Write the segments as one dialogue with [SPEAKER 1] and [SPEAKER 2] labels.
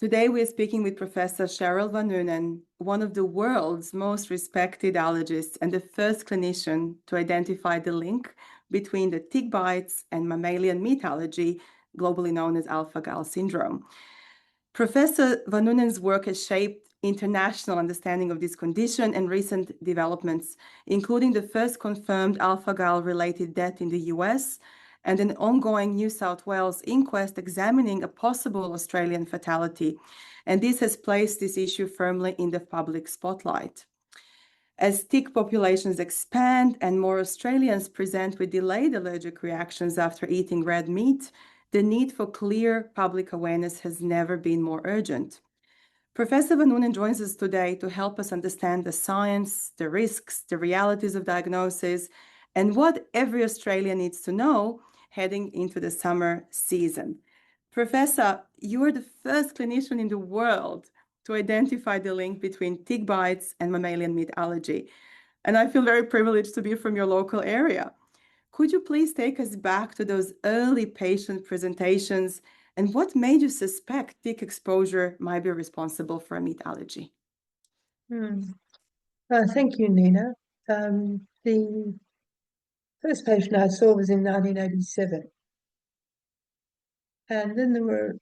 [SPEAKER 1] Today, we're speaking with Professor Sheryl van Nunen, one of the world's most respected allergists and the first clinician to identify the link between the tick bites and mammalian meat allergy, globally known as alpha-gal syndrome. Professor van Nunen's work has shaped international understanding of this condition and recent developments, including the first confirmed alpha-gal-related death in the US, and an ongoing New South Wales inquest examining a possible Australian fatality. And this has placed this issue firmly in the public spotlight. As tick populations expand and more Australians present with delayed allergic reactions after eating red meat, the need for clear public awareness has never been more urgent. Professor van Nunen joins us today to help us understand the science, the risks, the realities of diagnosis, and what every Australian needs to know heading into the summer season. Professor, you are the first clinician in the world to identify the link between tick bites and mammalian meat allergy. And I feel very privileged to be from your local area. Could you please take us back to those early patient presentations and what made you suspect tick exposure might be responsible for a meat allergy?
[SPEAKER 2] Thank you, Nina. The first patient I saw was in 1987. And then there were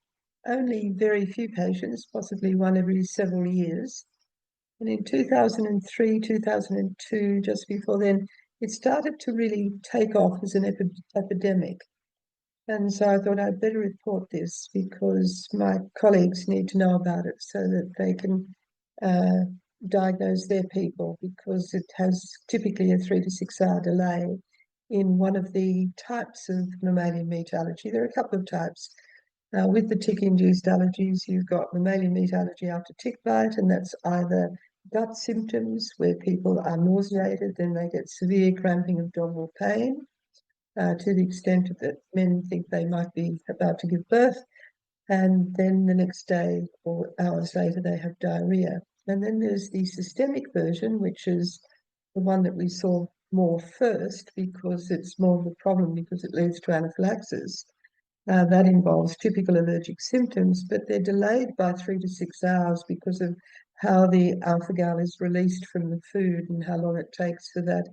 [SPEAKER 2] only very few patients, possibly one every several years. And in 2003, 2002, just before then, it started to really take off as an epidemic. And so I thought I'd better report this because my colleagues need to know about it so that they can diagnose their people, because it has typically a 3 to 6 hour delay in one of the types of mammalian meat allergy. There are a couple of types. With the tick-induced allergies, you've got mammalian meat allergy after tick bite, and that's either gut symptoms where people are nauseated, then they get severe cramping abdominal pain to the extent that men think they might be about to give birth, and then the next day or hours later they have diarrhea. And then there's the systemic version, which is the one that we saw more first because it's more of a problem because it leads to anaphylaxis. That involves typical allergic symptoms, but they're delayed by 3 to 6 hours because of how the alpha-gal is released from the food and how long it takes for that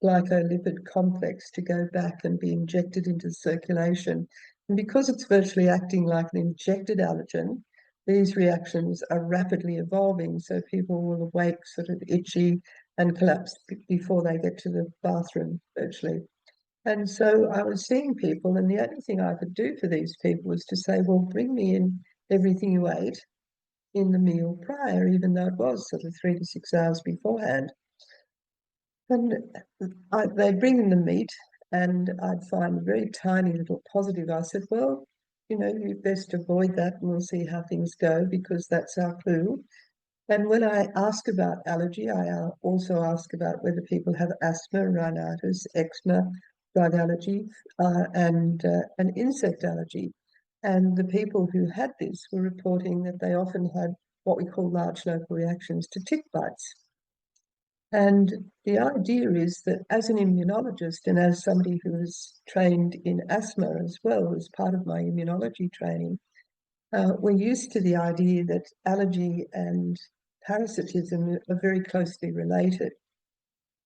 [SPEAKER 2] glycolipid complex to go back and be injected into circulation. And because it's virtually acting like an injected allergen, these reactions are rapidly evolving. So people will awake sort of itchy and collapse before they get to the bathroom, virtually. And so I was seeing people, and the only thing I could do for these people was to say, well, bring me in everything you ate in the meal prior, even though it was sort of 3 to 6 hours beforehand. And they'd bring in the meat, and I'd find a very tiny little positive. I said, well, you best avoid that, and we'll see how things go, because that's our clue. And when I ask about allergy, I also ask about whether people have asthma, rhinitis, eczema, drug allergy, and an insect allergy. And the people who had this were reporting that they often had what we call large local reactions to tick bites. And the idea is that as an immunologist and as somebody who is trained in asthma as well as part of my immunology training, we're used to the idea that allergy and parasitism are very closely related,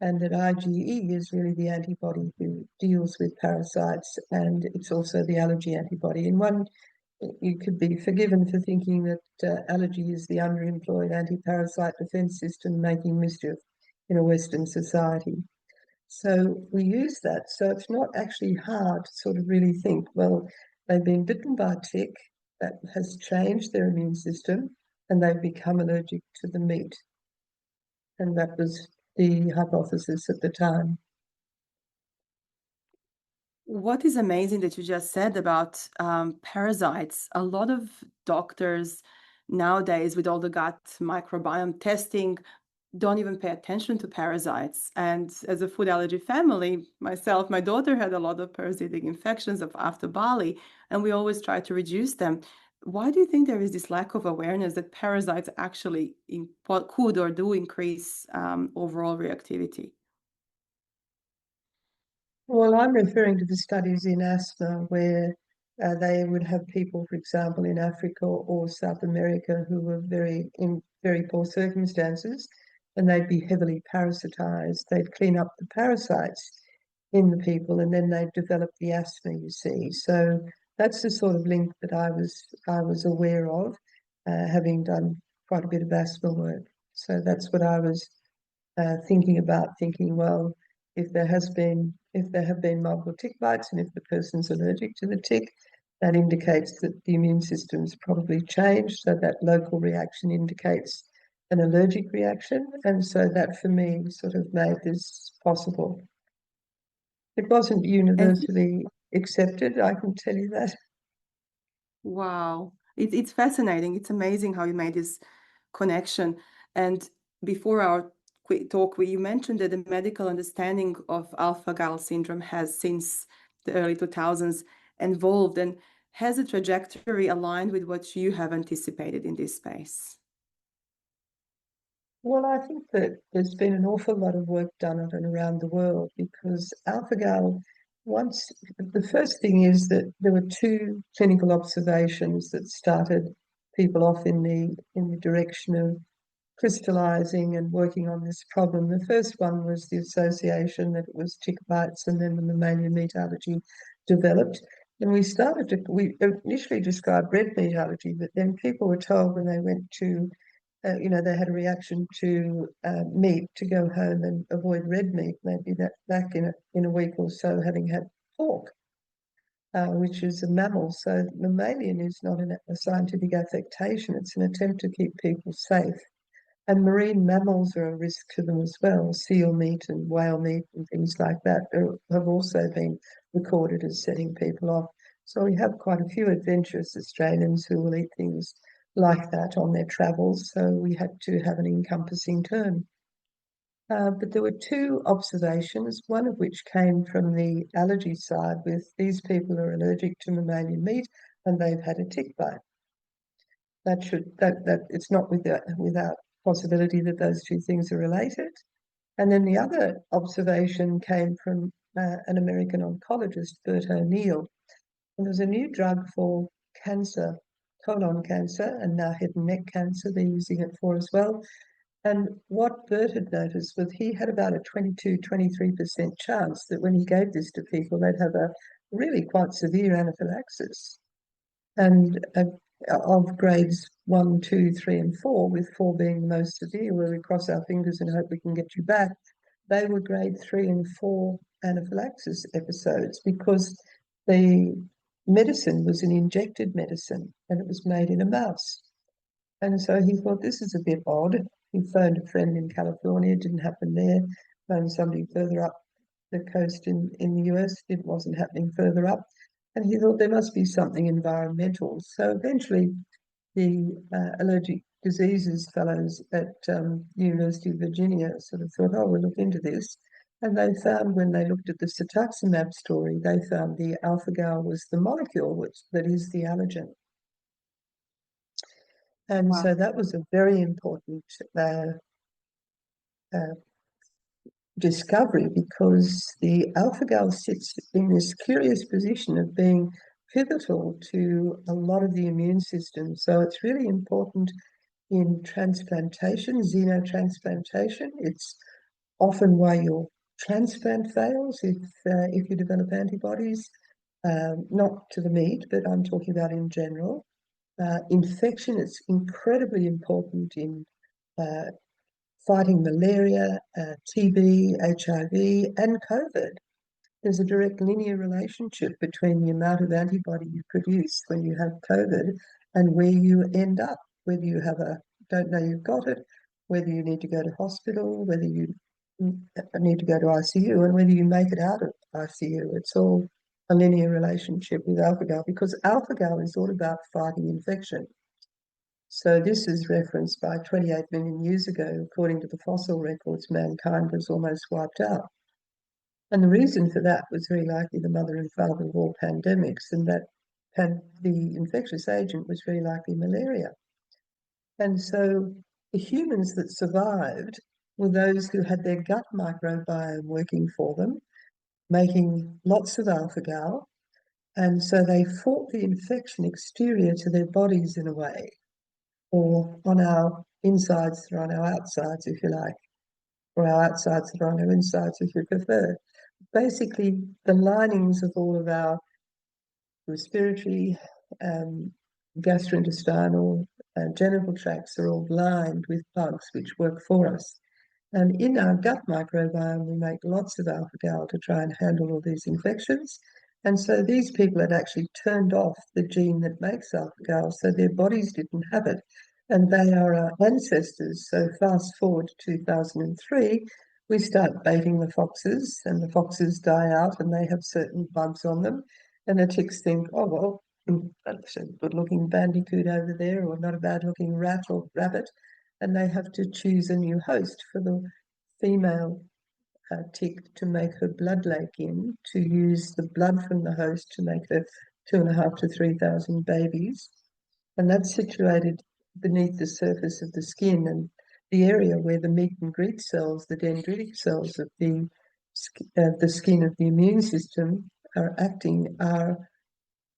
[SPEAKER 2] and that IgE is really the antibody who deals with parasites, and it's also the allergy antibody. And one, you could be forgiven for thinking that allergy is the underemployed anti-parasite defense system making mischief in a Western society. So we use that. So it's not actually hard to sort of really think, well, they've been bitten by a tick that has changed their immune system and they've become allergic to the meat. And that was the hypothesis at the time.
[SPEAKER 1] What is amazing that you just said about parasites. A lot of doctors nowadays, with all the gut microbiome testing, don't even pay attention to parasites. And as a food allergy family, myself, my daughter had a lot of parasitic infections after Bali, and we always try to reduce them. Why do you think there is this lack of awareness that parasites actually could or do increase overall reactivity?
[SPEAKER 2] Well, I'm referring to the studies in asthma where they would have people, for example, in Africa or South America who were in very poor circumstances, and they'd be heavily parasitized. They'd clean up the parasites in the people, and then they'd develop the asthma, you see. So that's the sort of link that I was aware of, having done quite a bit of asthma work. So that's what I was thinking about, well, if there have been multiple tick bites and if the person's allergic to the tick, that indicates that the immune system's probably changed. So that local reaction indicates an allergic reaction. And so that for me sort of made this possible. It wasn't
[SPEAKER 1] And
[SPEAKER 2] universally accepted, I can tell you that.
[SPEAKER 1] wow, it's fascinating. It's amazing how you made this connection. And before our quick talk, you mentioned that the medical understanding of alpha-gal syndrome has since the early 2000s evolved, and has a trajectory aligned with what you have anticipated in this space?
[SPEAKER 2] Well, I think that there's been an awful lot of work done on it around the world, because alpha-gal, the first thing is that there were two clinical observations that started people off in the direction of crystallizing and working on this problem. The first one was the association that it was tick bites, and then the mammalian meat allergy developed. And we initially described red meat allergy, but then people were told when they went to they had a reaction to meat to go home and avoid red meat. They'd be back in a week or so having had pork, which is a mammal. So mammalian is not a scientific affectation. It's an attempt to keep people safe. And marine mammals are a risk to them as well. Seal meat and whale meat and things like that have also been recorded as setting people off. So we have quite a few adventurous Australians who will eat things like that on their travels. So we had to have an encompassing term. But there were two observations, one of which came from the allergy side, with these people are allergic to mammalian meat and they've had a tick bite. That it's not without possibility that those two things are related. And then the other observation came from an American oncologist, Bert O'Neill. And there's a new drug for cancer, colon cancer, and now head and neck cancer they're using it for as well. And what Bert had noticed was he had about a 22-23% chance that when he gave this to people, they'd have a really quite severe anaphylaxis. And of grades 1, 2, 3, and 4, with 4 being the most severe, where we cross our fingers and hope we can get you back, they were grade 3 and 4 anaphylaxis episodes, because the medicine was an injected medicine and it was made in a mouse. And so he thought, this is a bit odd. He phoned a friend in California, it didn't happen there. Phoned somebody further up the coast in the US, it wasn't happening further up. And he thought there must be something environmental. So eventually the allergic diseases fellows at University of Virginia sort of thought, oh, we'll look into this. And they found, when they looked at the cetuximab story, they found the alpha-gal was the molecule that is the allergen. And
[SPEAKER 1] Wow.
[SPEAKER 2] so that was a very important discovery, because the alpha-gal sits in this curious position of being pivotal to a lot of the immune system. So it's really important in transplantation, xenotransplantation. It's often why your transplant fails if you develop antibodies, not to the meat, but I'm talking about in general. Infection is incredibly important in fighting malaria, TB, HIV, and COVID. There's a direct linear relationship between the amount of antibody you produce when you have COVID and where you end up, whether you don't know you've got it, whether you need to go to hospital, whether you need to go to ICU, and whether you make it out of ICU. It's all a linear relationship with alpha-gal, because alpha-gal is all about fighting infection. So this is referenced by 28 million years ago. According to the fossil records, mankind was almost wiped out. And the reason for that was very likely the mother and father of all pandemics, and that the infectious agent was very likely malaria. And so the humans that survived were those who had their gut microbiome working for them, making lots of alpha-gal, And so they fought the infection exterior to their bodies in a way, or on our insides or on our outsides, if you like, or our outsides or on our insides, if you prefer. Basically, the linings of all of our respiratory, gastrointestinal, genital tracts are all lined with bugs which work for us. And in our gut microbiome, we make lots of alpha-gal to try and handle all these infections. And so these people had actually turned off the gene that makes alpha-gal, so their bodies didn't have it. And they are our ancestors. So fast forward to 2003, we start baiting the foxes, and the foxes die out, and they have certain bugs on them. And the ticks think, oh, well, that's a good-looking bandicoot over there, or not a bad-looking rat or rabbit. And they have to choose a new host for the female tick to make her blood lake in, to use the blood from the host to make her 2,500 to 3,000 babies. And that's situated beneath the surface of the skin, and the area where the meet and greet cells, the dendritic cells of the skin of the immune system are acting, are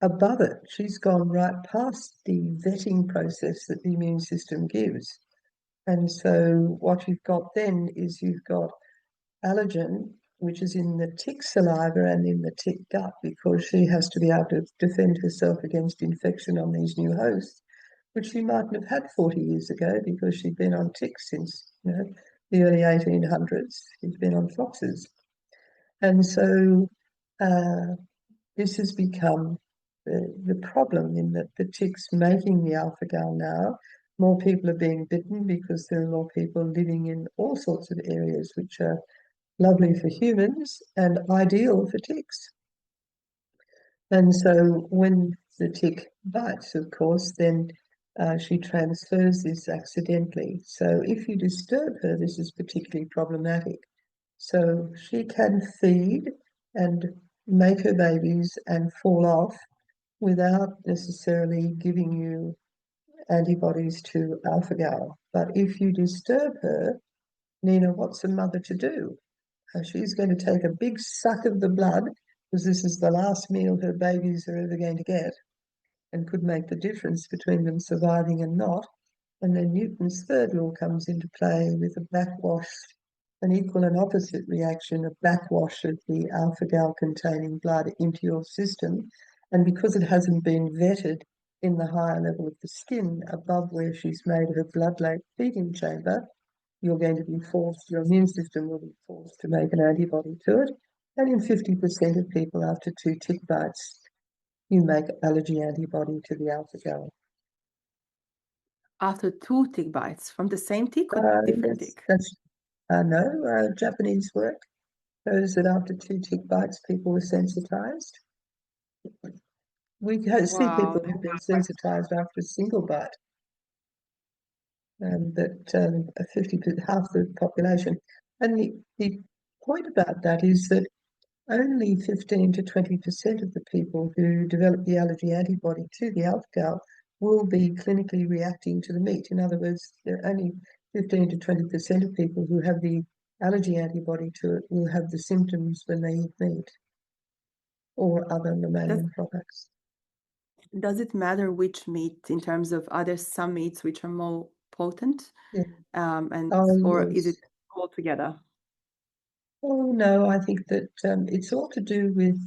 [SPEAKER 2] above it. She's gone right past the vetting process that the immune system gives. And so what you've got then is you've got allergen, which is in the tick saliva and in the tick gut, because she has to be able to defend herself against infection on these new hosts, which she mightn't have had 40 years ago because she'd been on ticks since, the early 1800s. She's been on foxes. And so this has become the problem, in that the ticks making the alpha-gal now, more people are being bitten because there are more people living in all sorts of areas which are lovely for humans and ideal for ticks. And so when the tick bites, of course, then she transfers this accidentally. So if you disturb her, this is particularly problematic. So she can feed and make her babies and fall off without necessarily giving you antibodies to alpha-gal. But if you disturb her, Nina, what's a mother to do? She's going to take a big suck of the blood, because this is the last meal her babies are ever going to get, and could make the difference between them surviving and not. And then Newton's third law comes into play with a backwash, an equal and opposite reaction, a backwash of the alpha-gal containing blood into your system. And because it hasn't been vetted in the higher level of the skin above where she's made her blood lake feeding chamber, you're going to be forced, your immune system will be forced to make an antibody to it. And in 50% of people after 2 tick bites, you make allergy antibody to the alpha-gal.
[SPEAKER 1] After 2 tick bites from the same tick or different tick?
[SPEAKER 2] No, Japanese work shows that after 2 tick bites, people were sensitized. We see people
[SPEAKER 1] Wow.
[SPEAKER 2] who've been sensitized after a single bite, that 50%, half the population. And the point about that is that only 15 to 20% of the people who develop the allergy antibody to the alpha-gal will be clinically reacting to the meat. In other words, there are only 15 to 20% of people who have the allergy antibody to it will have the symptoms when they eat meat or other mammalian products.
[SPEAKER 1] Does it matter which meat in terms of, are there some meats which are more potent?
[SPEAKER 2] Yeah.
[SPEAKER 1] And
[SPEAKER 2] Oh,
[SPEAKER 1] or is
[SPEAKER 2] yes.
[SPEAKER 1] it all together?
[SPEAKER 2] Oh, no, I think that it's all to do with,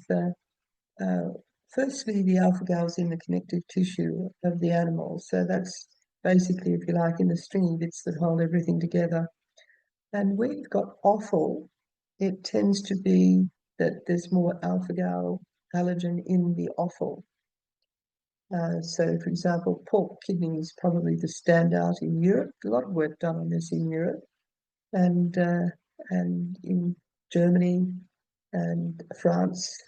[SPEAKER 2] firstly, the alpha-gal's in the connective tissue of the animal. So that's basically, if you like, in the stringy bits that hold everything together. And where you've got offal, it tends to be that there's more alpha-gal allergen in the offal. So, for example, pork kidney is probably the standout in Europe. A lot of work done on this in Europe, and in Germany and France,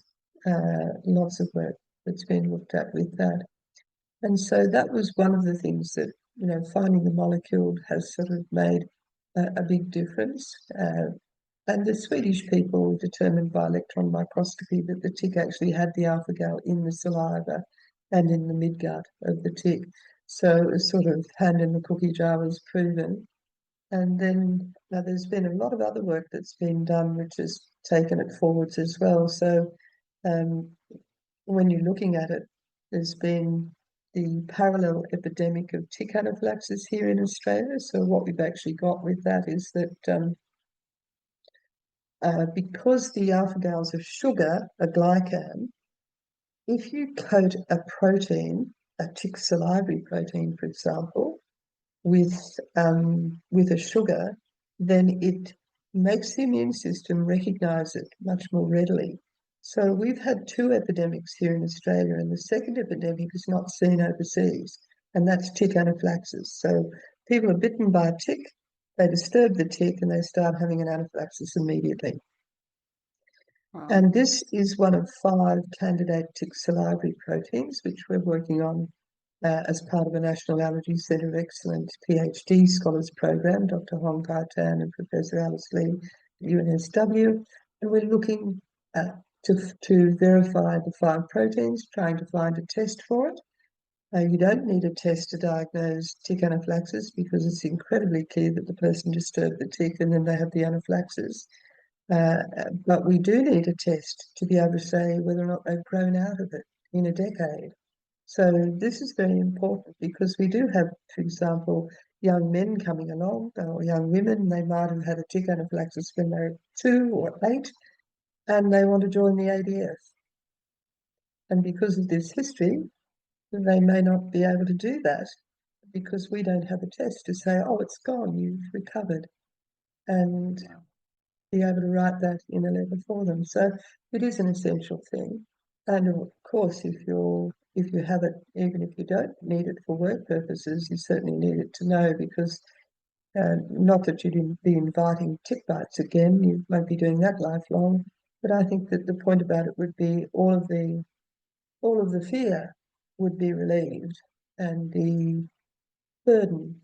[SPEAKER 2] lots of work that's been looked at with that. And so that was one of the things that, finding the molecule has sort of made a big difference. And the Swedish people determined by electron microscopy that the tick actually had the alpha-gal in the saliva and in the midgut of the tick. So it was sort of hand in the cookie jar was proven. And then there's been a lot of other work that's been done which has taken it forwards as well. So when you're looking at it, there's been the parallel epidemic of tick anaphylaxis here in Australia. So what we've actually got with that is that because the alpha-gals of sugar, a glycan, if you coat a protein, a tick salivary protein, for example, with a sugar, then it makes the immune system recognize it much more readily. So we've had 2 epidemics here in Australia, and the second epidemic is not seen overseas, and that's tick anaphylaxis. So people are bitten by a tick, they disturb the tick, and they start having an anaphylaxis immediately.
[SPEAKER 1] Wow.
[SPEAKER 2] And this is one of 5 candidate tick salivary proteins, which we're working on as part of a National Allergy Centre of Excellence PhD Scholars Program, Dr. Hong Kai Tan and Professor Alice Lee at UNSW. And we're looking to verify the 5 proteins, trying to find a test for it. You don't need a test to diagnose tick anaphylaxis because it's incredibly clear that the person disturbed the tick and then they have the anaphylaxis. But we do need a test to be able to say whether or not they've grown out of it in a decade. So this is very important because we do have, for example, young men coming along or young women, they might have had a tick anaphylaxis when they were 2 or 8 and they want to join the ADF. And because of this history, they may not be able to do that because we don't have a test to say, oh, it's gone, you've recovered, and be able to write that in a letter for them. So it is an essential thing. And of course, if you have it, even if you don't need it for work purposes, you certainly need it to know because not that you'd be inviting tick bites again, you won't be doing that lifelong. But I think that the point about it would be all of the fear would be relieved and the burden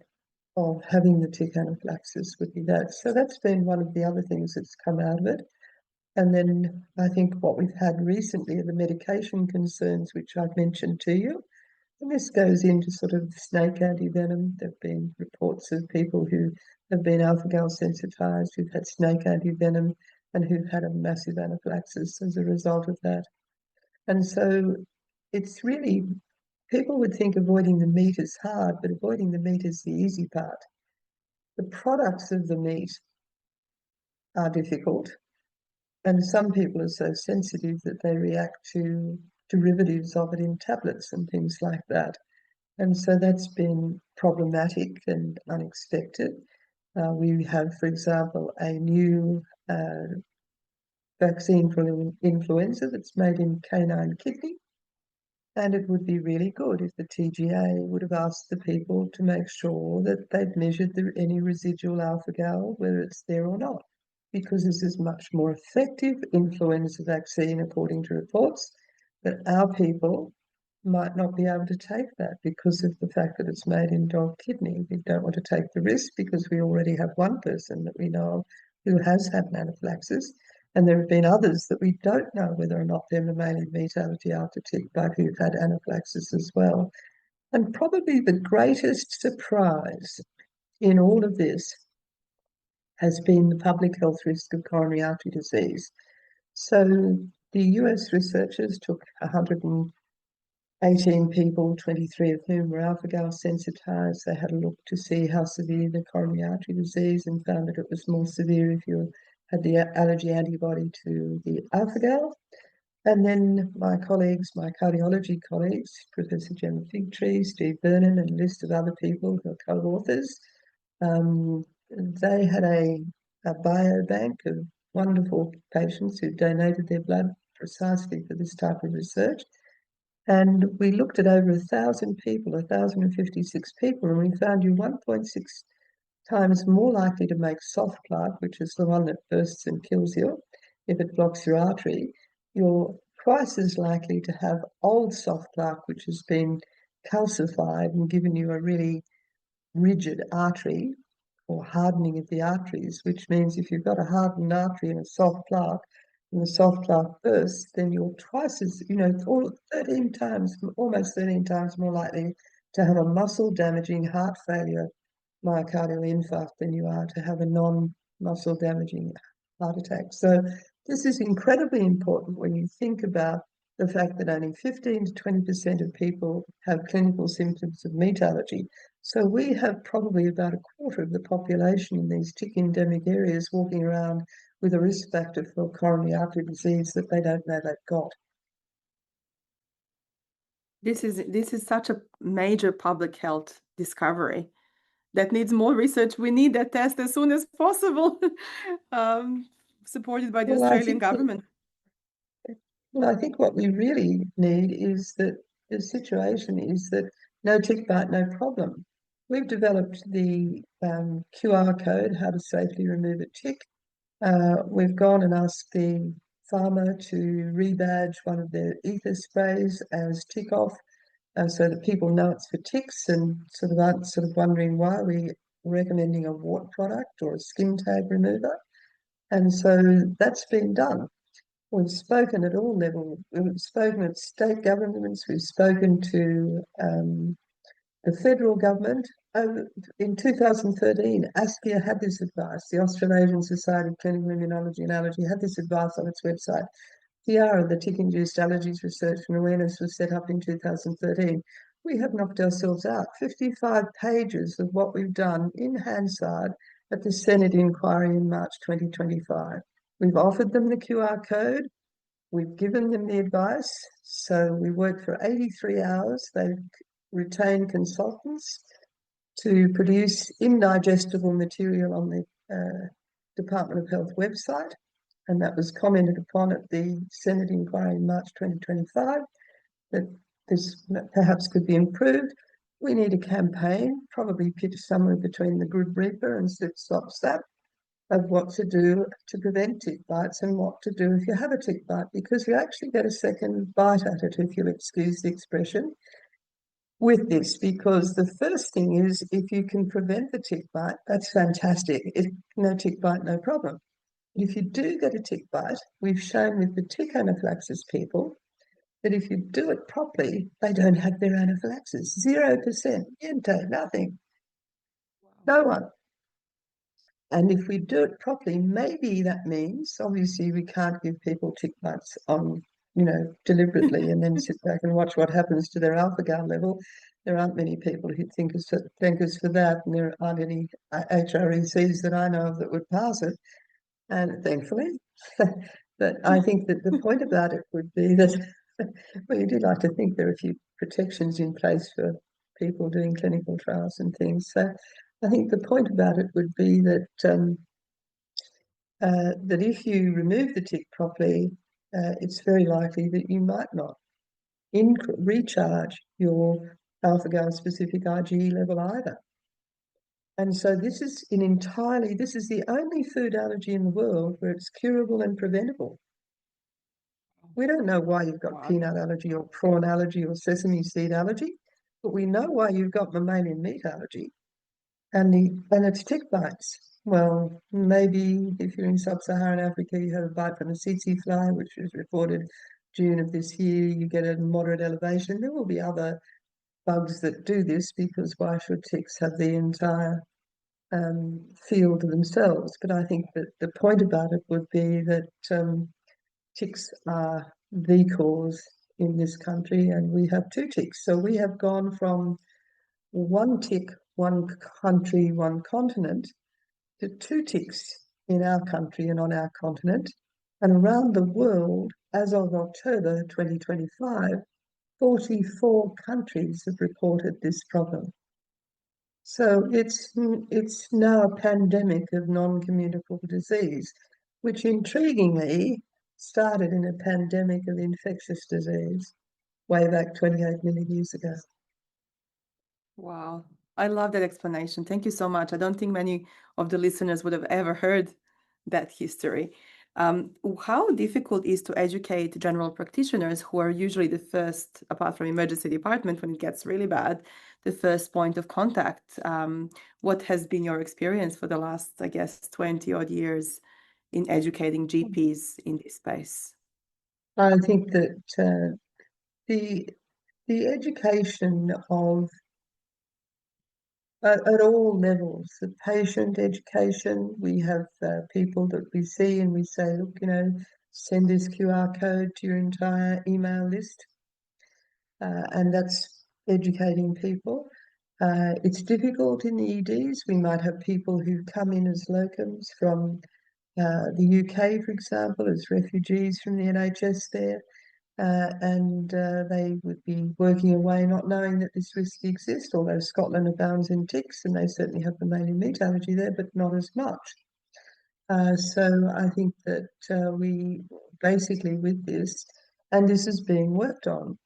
[SPEAKER 2] of having the tick anaphylaxis would be that. So that's been one of the other things that's come out of it. And then I think what we've had recently are the medication concerns, which I've mentioned to you. And this goes into sort of snake antivenom. There have been reports of people who have been alpha-gal sensitized, who've had snake antivenom, and who've had a massive anaphylaxis as a result of that. And so it's really, people would think avoiding the meat is hard, but avoiding the meat is the easy part. The products of the meat are difficult. And some people are so sensitive that they react to derivatives of it in tablets and things like that. And so that's been problematic and unexpected. We have, for example, a new vaccine for influenza that's made in canine kidney. And it would be really good if the TGA would have asked the people to make sure that they'd measured any residual alpha-gal, whether it's there or not, because this is much more effective influenza vaccine, according to reports, but our people might not be able to take that because of the fact that it's made in dog kidney. We don't want to take the risk because we already have one person that we know of who has had an anaphylaxis. And there have been others that we don't know whether or not they're mammalian meat allergy after tick bite who've had anaphylaxis as well. And probably the greatest surprise in all of this has been the public health risk of coronary artery disease. So the US researchers took 118 people, 23 of whom were alpha-gal sensitized. They had a look to see how severe the coronary artery disease and found that it was more severe if you had the allergy antibody to the alpha-gal. And then my colleagues, my cardiology colleagues, Professor Gemma Figtree, Steve Vernon, and a list of other people who are co-authors, they had a biobank of wonderful patients who donated their blood precisely for this type of research. And we looked at over 1,000 people, 1,056 people, and we found you 1.6 times more likely to make soft plaque, which is the one that bursts and kills you. If it blocks your artery, you're twice as likely to have old soft plaque, which has been calcified and given you a really rigid artery or hardening of the arteries, which means if you've got a hardened artery and a soft plaque, and the soft plaque bursts, then you're twice as, 13 times, almost 13 times more likely to have a muscle damaging heart failure myocardial infarct than you are to have a non-muscle damaging heart attack. So this is incredibly important when you think about the fact that only 15 to 20% of people have clinical symptoms of meat allergy. So we have probably about a quarter of the population in these tick endemic areas walking around with a risk factor for coronary artery disease that they don't know they've got.
[SPEAKER 1] This is such a major public health discovery that needs more research. We need that test as soon as possible, um, supported by the
[SPEAKER 2] Well, I
[SPEAKER 1] Australian
[SPEAKER 2] think
[SPEAKER 1] government.
[SPEAKER 2] Well, I think what we really need is that the situation is that no tick bite, no problem. We've developed the QR code, how to safely remove a tick. We've gone and asked the farmer to rebadge one of their ether sprays as tick off, so that people know it's for ticks and sort of aren't sort of wondering why we're recommending a wart product or a skin tag remover. And so that's been done. We've spoken at all levels. We've spoken at state governments. We've spoken to the federal government. In 2013, ASCIA had this advice. The Australasian Society of Clinical Immunology and Allergy had this advice on its website. TIARA, the Tick-Induced Allergies Research and Awareness, was set up in 2013. We have knocked ourselves out. 55 pages of what we've done in Hansard at the Senate inquiry in March 2025. We've offered them the QR code. We've given them the advice. So we worked for 83 hours. They've retained consultants to produce indigestible material on the Department of Health website. And that was commented upon at the Senate inquiry in March 2025, that this perhaps could be improved. We need a campaign, probably pitch somewhere between the Good Reaper and Slip Slop Slap, of what to do to prevent tick bites and what to do if you have a tick bite, because you actually get a second bite at it, if you'll excuse the expression, with this, because the first thing is, if you can prevent the tick bite, that's fantastic. No tick bite, no problem. If you do get a tick bite, we've shown with the tick anaphylaxis people that if you do it properly, they don't have their anaphylaxis. 0%, niente, nothing, no one. And if we do it properly, maybe that means, obviously, we can't give people tick bites on, deliberately and then sit back and watch what happens to their alpha-gal level. There aren't many people who thank us for that, and there aren't any HRECs that I know of that would pass it, and thankfully. But I think that the point about it would be that, well, you do like to think there are a few protections in place for people doing clinical trials and things. So I think the point about it would be that that if you remove the tick properly, it's very likely that you might not recharge your alpha-gal specific IgE level either. And so this is the only food allergy in the world where it's curable and preventable. We don't know why you've got peanut allergy or prawn allergy or sesame seed allergy, but we know why you've got mammalian meat allergy, and it's tick bites. Well, maybe if you're in sub-Saharan Africa, you have a bite from a tsetse fly, which was reported June of this year. You get a moderate elevation. There will be other bugs that do this, because why should ticks have the entire field to themselves? But I think that the point about it would be that ticks are the cause in this country, and we have two ticks. So we have gone from one tick, one country, one continent, to two ticks in our country and on our continent. And around the world, as of October 2025, 44 countries have reported this problem. So it's now a pandemic of non-communicable disease, which intriguingly started in a pandemic of infectious disease way back 28 million years ago.
[SPEAKER 1] Wow. I love that explanation. Thank you so much. I don't think many of the listeners would have ever heard that history. How difficult is to educate general practitioners, who are usually the first, apart from emergency department when it gets really bad, the first point of contact? What has been your experience for the last, I guess, 20 odd years in educating GPs in this space?
[SPEAKER 2] I think that the education of at all levels, the patient education, we have people that we see and we say, look, send this QR code to your entire email list. And that's educating people. It's difficult in the EDs. We might have people who come in as locums from the UK, for example, as refugees from the NHS there. And they would be working away not knowing that this risk exists, although Scotland abounds in ticks and they certainly have mammalian meat allergy there, but not as much. So I think that we basically with this, and this is being worked on.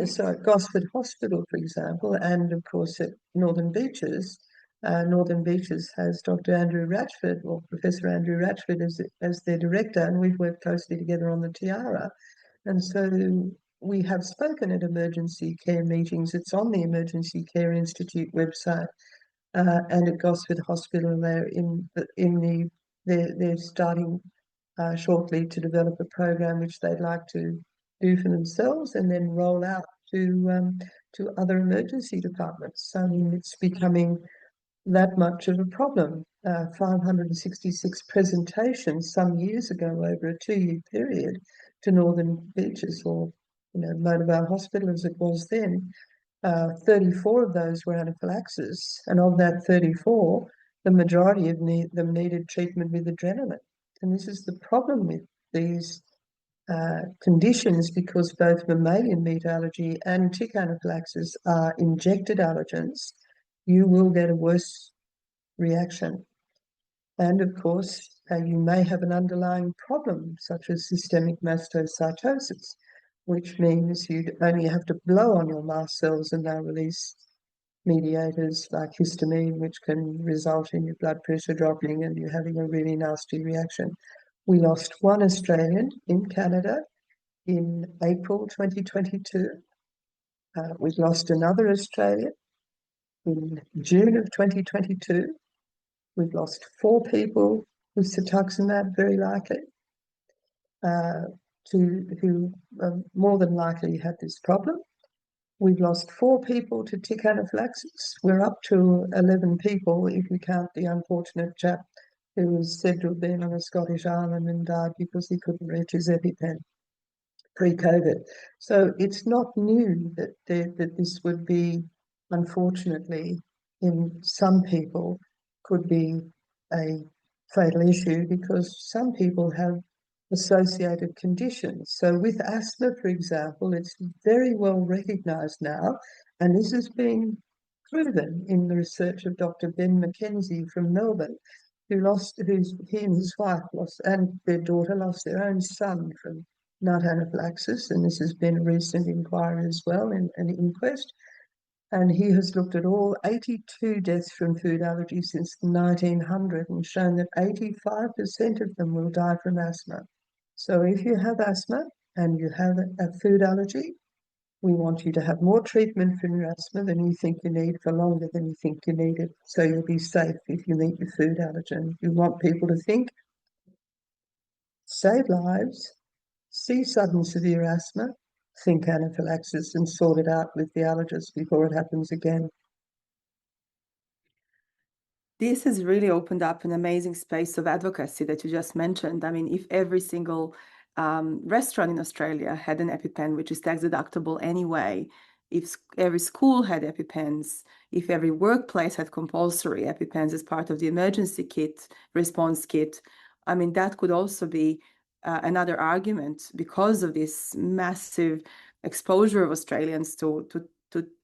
[SPEAKER 2] So at Gosford Hospital, for example, and of course at Northern Beaches has Dr. Andrew Ratchford, or Professor Andrew Ratchford as their director, and we've worked closely together on the Tiara. And so we have spoken at emergency care meetings. It's on the Emergency Care Institute website, and at Gosford Hospital, they're starting shortly to develop a program which they'd like to do for themselves and then roll out to other emergency departments. I mean, it's becoming that much of a problem. 566 presentations some years ago over a 2-year period to Northern Beaches, or Mobile Hospital as it was then. 34 of those were anaphylaxis, and of that 34, the majority of them needed treatment with adrenaline. And this is the problem with these conditions, because both mammalian meat allergy and tick anaphylaxis are injected allergens. You will get a worse reaction. And of course, you may have an underlying problem, such as systemic mastocytosis, which means you'd only have to blow on your mast cells and they'll release mediators like histamine, which can result in your blood pressure dropping and you having a really nasty reaction. We lost one Australian in Canada in April 2022. We've lost another Australian in June of 2022. We've lost 4 people with cetuximab, very likely, who more than likely had this problem. We've lost 4 people to tick anaphylaxis. We're up to 11 people if we count the unfortunate chap who was said to have been on a Scottish island and died because he couldn't reach his EpiPen pre-COVID. So it's not new that this would be, unfortunately, in some people, could be a fatal issue, because some people have associated conditions. So with asthma, for example, it's very well recognised now, and this has been proven in the research of Dr. Ben McKenzie from Melbourne, he and his wife lost, and their daughter lost their own son from nut anaphylaxis, and this has been a recent inquiry as well in an inquest. And he has looked at all 82 deaths from food allergy since 1900 and shown that 85% of them will die from asthma. So if you have asthma and you have a food allergy, we want you to have more treatment for your asthma than you think you need for longer than you think you need it, so you'll be safe if you meet your food allergen. You want people to think, save lives, see sudden severe asthma, think anaphylaxis, and sort it out with the allergist before it happens again.
[SPEAKER 1] This has really opened up an amazing space of advocacy that you just mentioned. I mean, if every single restaurant in Australia had an EpiPen, which is tax deductible anyway, if every school had EpiPens, if every workplace had compulsory EpiPens as part of the emergency kit, response kit, I mean, that could also be another argument, because of this massive exposure of Australians to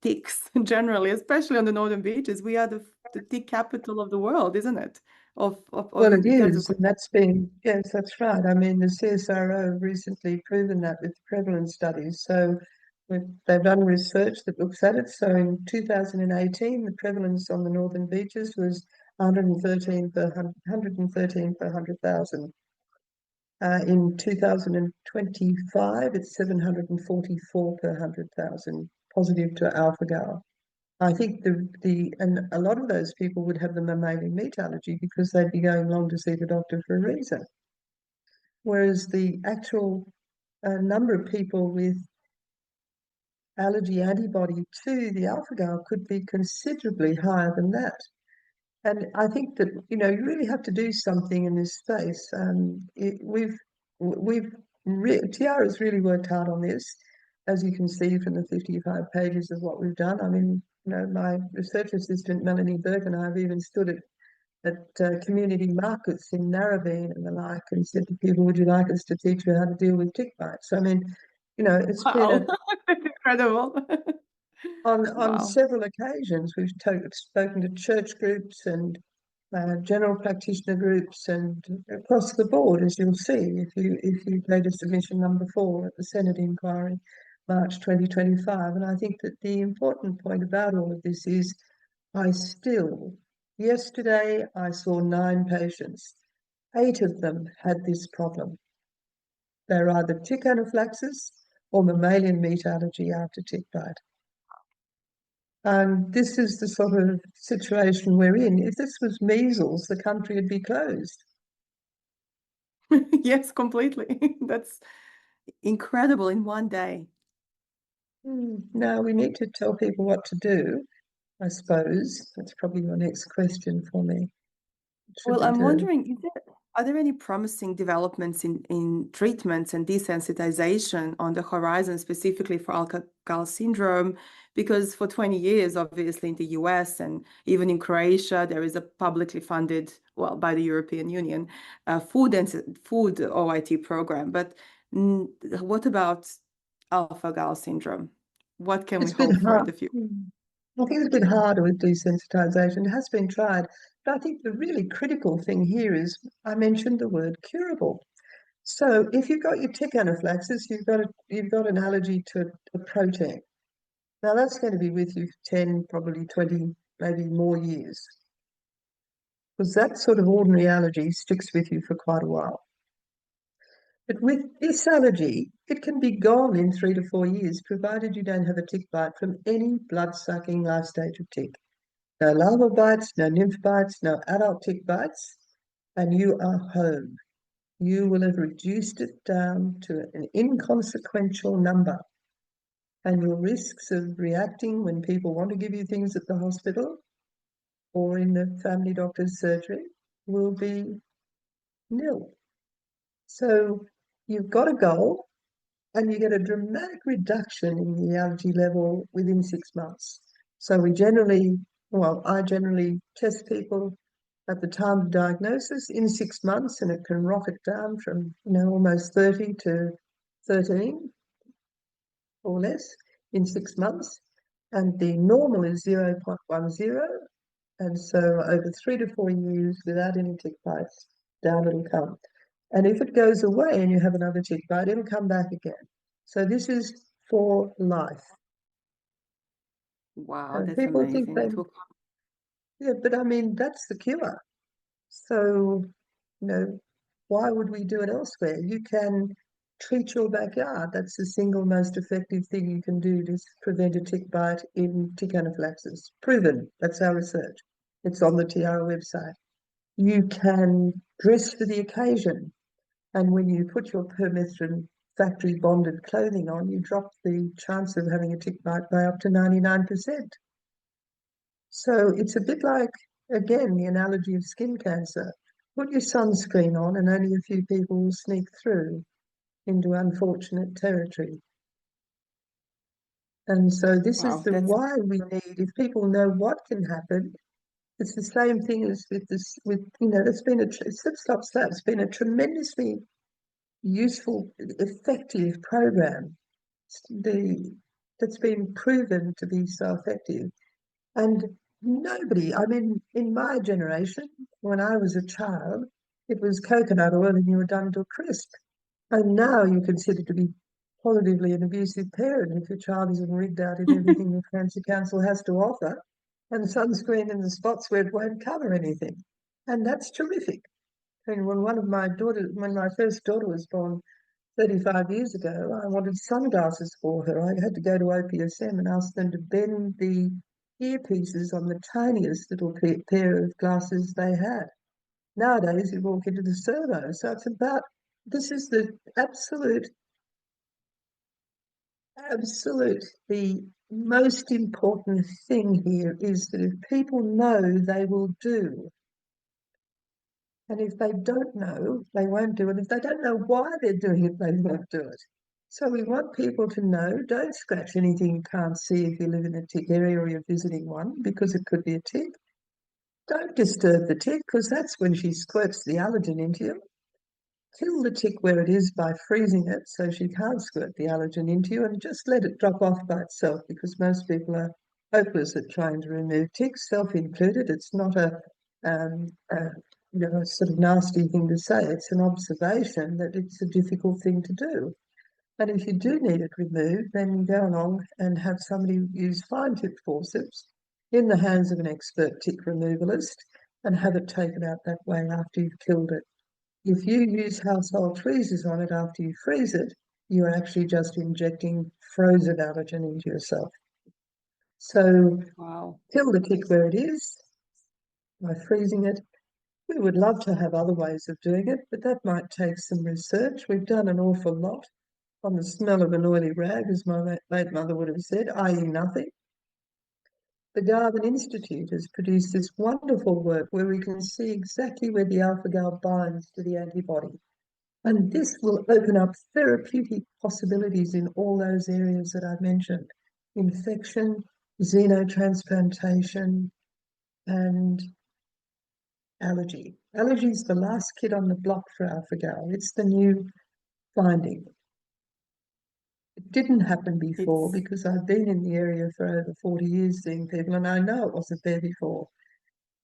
[SPEAKER 1] ticks generally, especially on the Northern Beaches. We are the tick capital of the world, isn't it?
[SPEAKER 2] Well, it is, and that's been, yes, that's right. I mean, the CSIRO have recently proven that with prevalence studies. So they've done research that looks at it. So in 2018, the prevalence on the Northern Beaches was 113 per 100,000. In 2025, it's 744 per 100,000 positive to alpha-gal. I think and a lot of those people would have the mammalian meat allergy because they'd be going along to see the doctor for a reason. Whereas the actual number of people with allergy antibody to the alpha-gal could be considerably higher than that. And I think that, you really have to do something in this space. Tiara's really worked hard on this, as you can see from the 55 pages of what we've done. I mean, my research assistant, Melanie Burke, and I have even stood at community markets in Narrabeen and the like and said to people, would you like us to teach you how to deal with tick bites? I mean, it's been
[SPEAKER 1] Wow, that's incredible.
[SPEAKER 2] on
[SPEAKER 1] Wow.
[SPEAKER 2] several occasions, we've spoken to church groups and general practitioner groups and across the board, as you'll see if you go to submission number 4 at the Senate inquiry, March 2025. And I think that the important point about all of this is yesterday I saw 9 patients. 8 of them had this problem. They're either tick anaphylaxis or mammalian meat allergy after tick bite. This is the sort of situation we're in. If this was measles, the country would be closed.
[SPEAKER 1] Yes, completely. That's incredible in one day.
[SPEAKER 2] Now we need to tell people what to do, I suppose. That's probably your next question for me.
[SPEAKER 1] Well, I'm wondering, are there any promising developments in treatments and desensitization on the horizon, specifically for alcohol syndrome? Because for 20 years, obviously, in the US and even in Croatia, there is a publicly funded, well, by the European Union, food OIT program. But what about alpha-gal syndrome? What can we
[SPEAKER 2] It's been
[SPEAKER 1] hope for in
[SPEAKER 2] hard.
[SPEAKER 1] the future?
[SPEAKER 2] I think it's been harder with desensitization. It has been tried. But I think the really critical thing here is I mentioned the word curable. So if you've got your tick anaphylaxis, you've got an allergy to a protein. Now that's going to be with you for 10, probably 20, maybe more years. Because that sort of ordinary allergy sticks with you for quite a while. But with this allergy, it can be gone in 3 to 4 years, provided you don't have a tick bite from any blood-sucking life stage of tick. No larval bites, no nymph bites, no adult tick bites, and you are home. You will have reduced it down to an inconsequential number. And your risks of reacting when people want to give you things at the hospital or in the family doctor's surgery will be nil. So you've got a goal and you get a dramatic reduction in the allergy level within 6 months. So I generally test people at the time of diagnosis in 6 months, and it can rocket down from almost 30 to 13 or less in 6 months, and the normal is 0.10, and so over 3 to 4 years without any tick bites, down it'll come. And if it goes away and you have another tick bite, it'll come back again. So this is for life.
[SPEAKER 1] Wow, that's
[SPEAKER 2] People think
[SPEAKER 1] amazing. It will
[SPEAKER 2] yeah, but I mean, that's the cure. So, why would we do it elsewhere? You can treat your backyard. That's the single most effective thing you can do to prevent a tick bite in tick anaphylaxis. Proven. That's our research. It's on the Tiara website. You can dress for the occasion. And when you put your permethrin factory bonded clothing on, you drop the chance of having a tick bite by up to 99%. So it's a bit like, again, the analogy of skin cancer. Put your sunscreen on and only a few people will sneak through into unfortunate territory. And so this is
[SPEAKER 1] wow,
[SPEAKER 2] the
[SPEAKER 1] that's
[SPEAKER 2] why we need, if people know what can happen, it's the same thing as with this, it's been it's been a tremendously useful, effective program that's been proven to be so effective. And nobody, I mean, in my generation, when I was a child, it was coconut oil and you were done to a crisp. And now you're considered to be positively an abusive parent if your child isn't rigged out in everything the Cancer Council has to offer, and sunscreen and the spots where it won't cover anything. And that's terrific. And when when my first daughter was born 35 years ago, I wanted sunglasses for her. I had to go to OPSM and ask them to bend the earpieces on the tiniest little pair of glasses they had. Nowadays, you walk into the servo. So this is the the most important thing here is that if people know, they will do. And if they don't know, they won't do it. If they don't know why they're doing it, they won't do it. So we want people to know, don't scratch anything you can't see if you live in a tick area or you're visiting one, because it could be a tick. Don't disturb the tick, because that's when she squirts the allergen into you. Kill the tick where it is by freezing it so she can't squirt the allergen into you, and just let it drop off by itself, because most people are hopeless at trying to remove ticks, self included. It's not a sort of nasty thing to say. It's an observation that it's a difficult thing to do. And if you do need it removed, then you go along and have somebody use fine-tipped forceps in the hands of an expert tick removalist and have it taken out that way after you've killed it. If you use household tweezers on it after you freeze it, you are actually just injecting frozen allergen into yourself. So
[SPEAKER 1] Wow.
[SPEAKER 2] kill the tick where it is by freezing it. We would love to have other ways of doing it, but that might take some research. We've done an awful lot on the smell of an oily rag, as my late mother would have said, i.e. nothing. The Garvan Institute has produced this wonderful work where we can see exactly where the alpha-gal binds to the antibody. And this will open up therapeutic possibilities in all those areas that I mentioned: infection, xenotransplantation, and allergy. Allergy is the last kid on the block for alpha-gal. It's the new finding. It didn't happen before
[SPEAKER 1] It's
[SPEAKER 2] because I've been in the area for over 40 years seeing people, and I know it wasn't there before.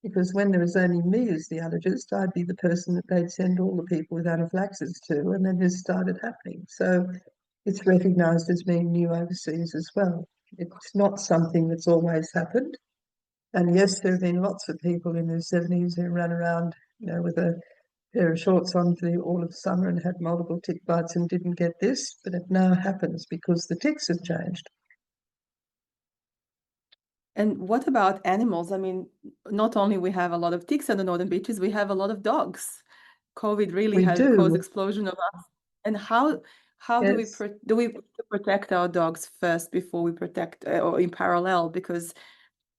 [SPEAKER 2] Because when there was only me as the allergist, I'd be the person that they'd send all the people with anaphylaxis to, and then this started happening. So it's recognised as being new overseas as well. It's not something that's always happened. And yes, there have been lots of people in their 70s who ran around, with a pair of shorts on for all of summer and had multiple tick bites and didn't get this, but it now happens because the ticks have changed.
[SPEAKER 1] And what about animals? I mean, not only we have a lot of ticks on the northern beaches, we have a lot of dogs. COVID really
[SPEAKER 2] We
[SPEAKER 1] has caused
[SPEAKER 2] do,
[SPEAKER 1] explosion of us. And how do
[SPEAKER 2] yes.
[SPEAKER 1] we protect our dogs first before we protect or in parallel? Because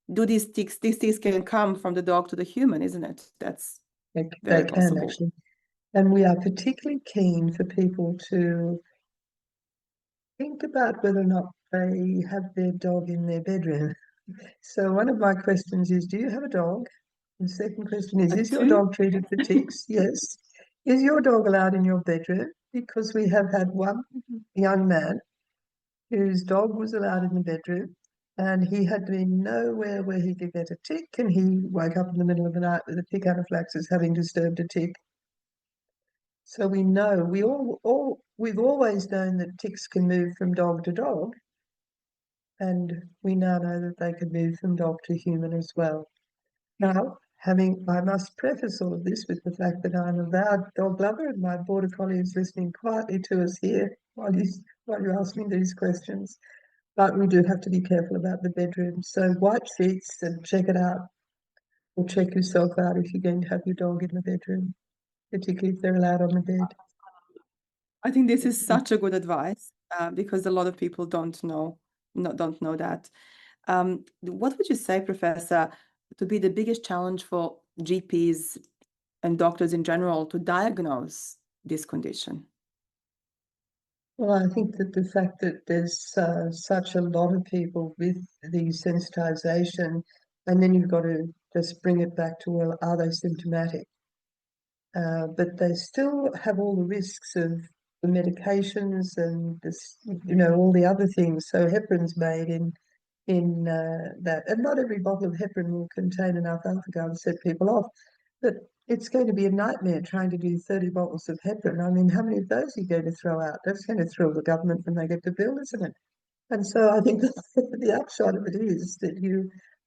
[SPEAKER 1] these ticks can come from the dog to the human, isn't it? That's
[SPEAKER 2] They
[SPEAKER 1] very
[SPEAKER 2] can
[SPEAKER 1] possible.
[SPEAKER 2] actually. And we are particularly keen for people to think about whether or not they have their dog in their bedroom. So one of my questions is, do you have a dog? The second question
[SPEAKER 1] I
[SPEAKER 2] is your
[SPEAKER 1] do.
[SPEAKER 2] dog treated for ticks? Yes. Is your dog allowed in your bedroom? Because we have had one young man whose dog was allowed in the bedroom, and he had been nowhere where he could get a tick, and he woke up in the middle of the night with a tick anaphylaxis, having disturbed a tick. So we know, we've always known that ticks can move from dog to dog, and we now know that they can move from dog to human as well. Now, I must preface all of this with the fact that I'm a vowed dog lover, and my border collie is listening quietly to us here while you're asking these questions. But we do have to be careful about the bedroom. So wipe sheets and check it out, or check yourself out if you're going to have your dog in the bedroom, particularly if they're allowed on the bed.
[SPEAKER 1] I think this is such a good advice because a lot of people don't know that. What would you say, Professor, to be the biggest challenge for GPs and doctors in general to diagnose this condition?
[SPEAKER 2] Well, I think that the fact that there's such a lot of people with the sensitization, and then you've got to just bring it back to, well, are they symptomatic? But they still have all the risks of the medications and this, all the other things. So heparin's made in that, and not every bottle of heparin will contain enough alpha-gal to set people off. But it's going to be a nightmare trying to do 30 bottles of heparin. I mean, how many of those are you going to throw out? That's going to thrill the government when they get the bill, isn't it? And so I think the upshot of it is that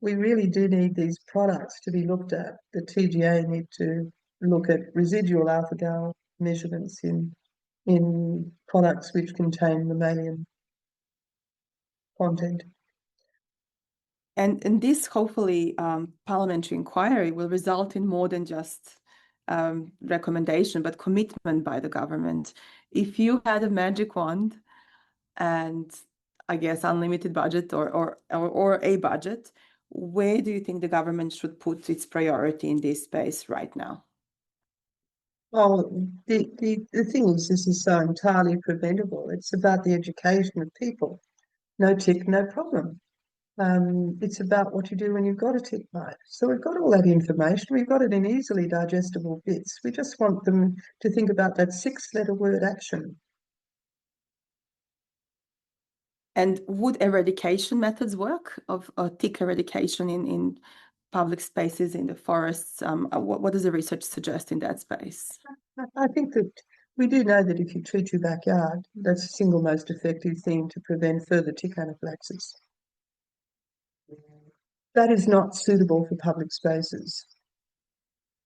[SPEAKER 2] we really do need these products to be looked at. The TGA need to look at residual alpha-gal measurements in products which contain mammalian content.
[SPEAKER 1] And this hopefully parliamentary inquiry will result in more than just recommendation, but commitment by the government. If you had a magic wand and I guess unlimited budget or a budget, where do you think the government should put its priority in this space right now?
[SPEAKER 2] Oh, the thing is, this is so entirely preventable. It's about the education of people. No tick, no problem. It's about what you do when you've got a tick bite. So we've got all that information. We've got it in easily digestible bits. We just want them to think about that 6-letter word action.
[SPEAKER 1] And would eradication methods work of tick eradication in public spaces, in the forests? What does the research suggest in that space?
[SPEAKER 2] I think that we do know that if you treat your backyard, that's the single most effective thing to prevent further tick anaphylaxis. That is not suitable for public spaces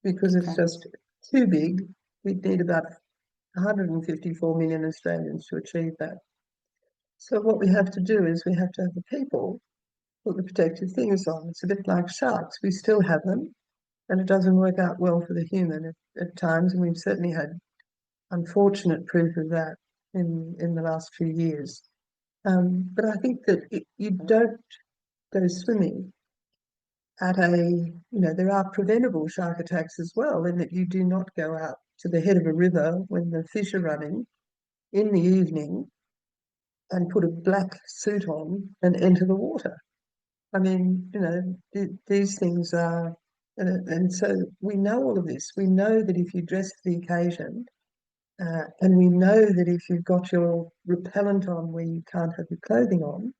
[SPEAKER 2] because it's
[SPEAKER 1] Okay.
[SPEAKER 2] just too big. We'd need about 154 million Australians to achieve that. So what we have to do is we have to have the people put the protective things on. It's a bit like sharks. We still have them, and it doesn't work out well for the human at times, and we've certainly had unfortunate proof of that in the last few years. But I think that you don't go swimming at there are preventable shark attacks as well, in that you do not go out to the head of a river when the fish are running in the evening and put a black suit on and enter the water. I mean, these things are, and so we know all of this. We know that if you dress for the occasion, and we know that if you've got your repellent on where you can't have your clothing on,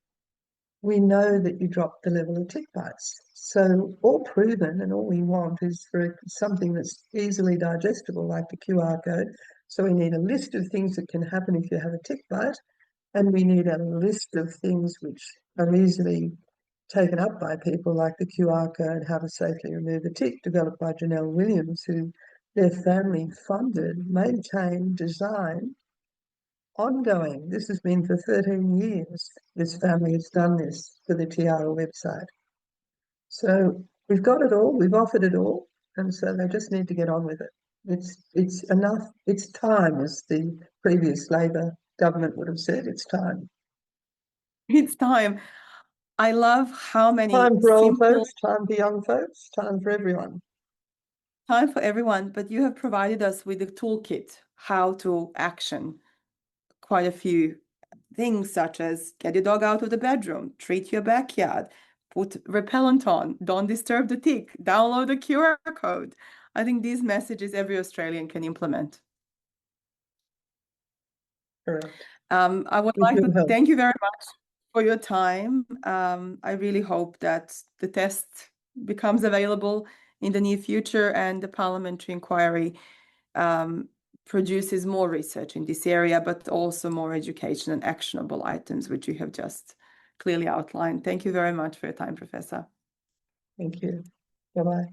[SPEAKER 2] we know that you drop the level of tick bites. So all proven, and all we want is for something that's easily digestible, like the QR code. So we need a list of things that can happen if you have a tick bite, and we need a list of things which are easily taken up by people, like the QR code, How to Safely Remove a Tick, developed by Janelle Williams, who their family funded, maintained, designed, ongoing. This has been for 13 years. This family has done this for the Tiara website. So we've got it all, we've offered it all, and so they just need to get on with it. It's enough, it's time, as the previous Labor government would have said, it's time.
[SPEAKER 1] It's time. I love how many
[SPEAKER 2] Time for old
[SPEAKER 1] simple,
[SPEAKER 2] folks, time for young folks, time for everyone.
[SPEAKER 1] time for everyone, but you have provided us with a toolkit how to action quite a few things, such as get your dog out of the bedroom, treat your backyard, put repellent on, don't disturb the tick, download the QR code. I think these messages every Australian can implement.
[SPEAKER 2] Correct.
[SPEAKER 1] I would
[SPEAKER 2] With
[SPEAKER 1] like
[SPEAKER 2] your
[SPEAKER 1] to
[SPEAKER 2] help.
[SPEAKER 1] thank you very much for your time. I really hope that the test becomes available in the near future and the parliamentary inquiry produces more research in this area, but also more education and actionable items, which you have just clearly outlined. Thank you very much for your time, Professor.
[SPEAKER 2] Thank you. Bye-bye.